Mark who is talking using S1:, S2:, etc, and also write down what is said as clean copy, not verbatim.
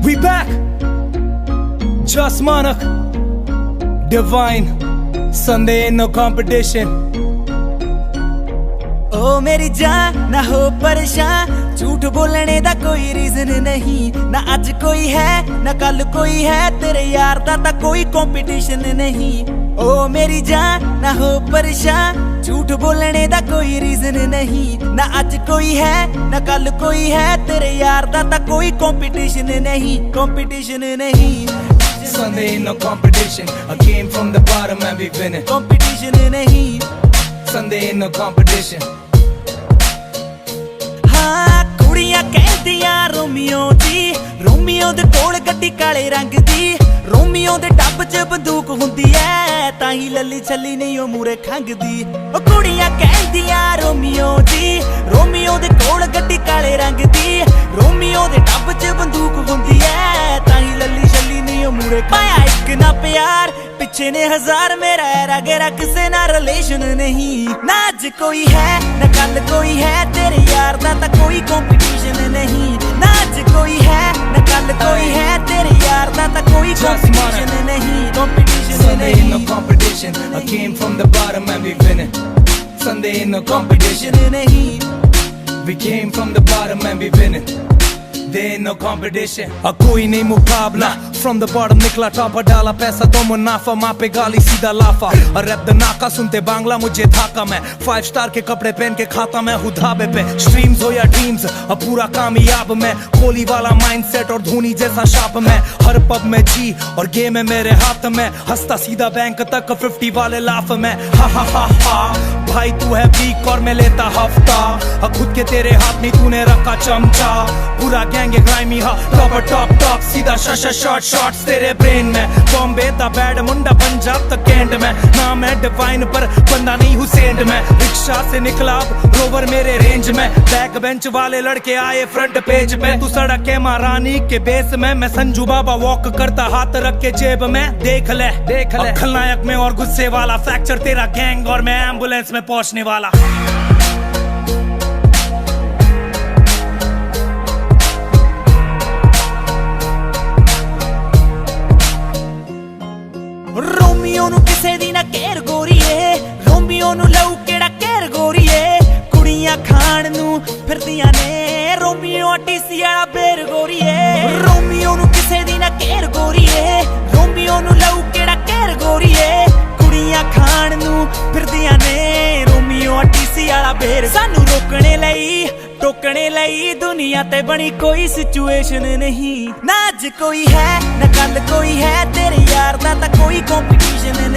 S1: We back. Just Manak. Divine. Sunday ain't no competition.
S2: ओ मेरी जान ना हो परेशान, झूठ बोलने दा कोई रीजन नहीं। ना आज कोई है ना कल कोई है, तेरे यार दा ता कोई कंपटीशन नहीं। ओ मेरी जान ना हो परेशान, झूठ बोलने दा कोई रीजन नहीं। ना आज कोई है ना कल कोई है, तेरे यार दा ता कोई कंपटीशन नहीं, कंपटीशन नहीं।
S1: Sunday ain't no competition. I came from the bottom and we winning.
S2: Competition नहीं।
S1: Sunday ain't no competition.
S2: हाँ कुड़ियां कहदियां रोमियो जी, रोमियो दे कोल गड्डी काले रंग दी। रोमियो दे टब च बंदूक हुंदी ऐ, ताही लल्ली छल्ली नहीं ओ मूरे खंगदी। ओ कुड़ियां कहदियां रोमियो जी, रोमियो दे कोल गड्डी काले रंग दी। रोमियो दे टब च बंदूक हुंदी ऐ, ताही लल्ली छल्ली नहीं ओ मूरे पाया एक ना प्यार, पिछे ने हजार मेरा ऐरा गेरा, किसे ना रिलेशन नहीं। ना आज कोई है ना कल कोई है, तेरे यार दा ता कोई कंपटीशन नहीं। ना आज कोई है ना कल कोई है, तेरे यार दा ता कोई कंपटीशन नहीं, कंपटीशन
S1: Sunday ain't no
S2: नहीं।
S1: competition. I came from the bottom and we winning. Sunday ain't no competition.
S2: Competition नहीं।
S1: We came from the bottom and we winning. There ain't no competition. कोई नहीं मुकाबला। From the bottom निकला topper, डाला पैसा तो मुनाफा, माँ पे गाली सीधा लाफा। रैप द नाका सुनते बांग्ला मुझे थाका मैं, 5 स्टार के कपड़े पहन के खाता मैं हूँ ढाबे पे। स्ट्रीम्स हो या ड्रीम्स अब पूरा कामयाब मैं, कोहली वाला माइंडसेट और धोनी जैसा शाप मैं। हर पब में जी और गेम है मेरे हाथ में, हंसता सीधा बैंक तक 50 वाले लाफ में। हा भाई तू है वीक और मैं लेता हफ्ता, खुद के तेरे हाथ में तूने रखा चमचा। पूरा गैंग ग्राइमी हा टॉप सीधा शॉट्स तेरे ब्रेन में। बॉम्बे दा बैड मुंडा पंजाब तक कैंट में, नाम है डिवाइन पर बंदा नहीं हुसैन में। रिक्शा से निकला अब रोवर मेरे रेंज में, बैक बेंच वाले लड़के आए फ्रंट पेज पे। तू सड़क के महारानी के बेस में, मैं संजू बाबा वॉक करता हाथ रख के जेब में। देख ले खलनायक में और गुस्से वाला, फ्रैक्चर तेरा गैंग और मैं एम्बुलेंस में पहुंचने वाला।
S2: रोमियो नु किसे दी ना केर गोरीए, रोमियो नु लऊ केड़ा केर गोरीए। कुड़ियां खान नु फिरदियां ने, रोमियो टीसी वाला बेर गोरीए। रोमियो नु किसे दी ना केर गोरीए, रोमियो नु लऊ केड़ा केर गोरीए। कुड़ियां खान नु फिरदियां ने, रोमियो टीसी वाला बेर। सानू रोकने लई टोकने लई दुनिया ते बनी कोई सिचुएशन नहीं। ना आज कोई है ना कल कोई है, तेरे यार दा ता कोई कंपटीशन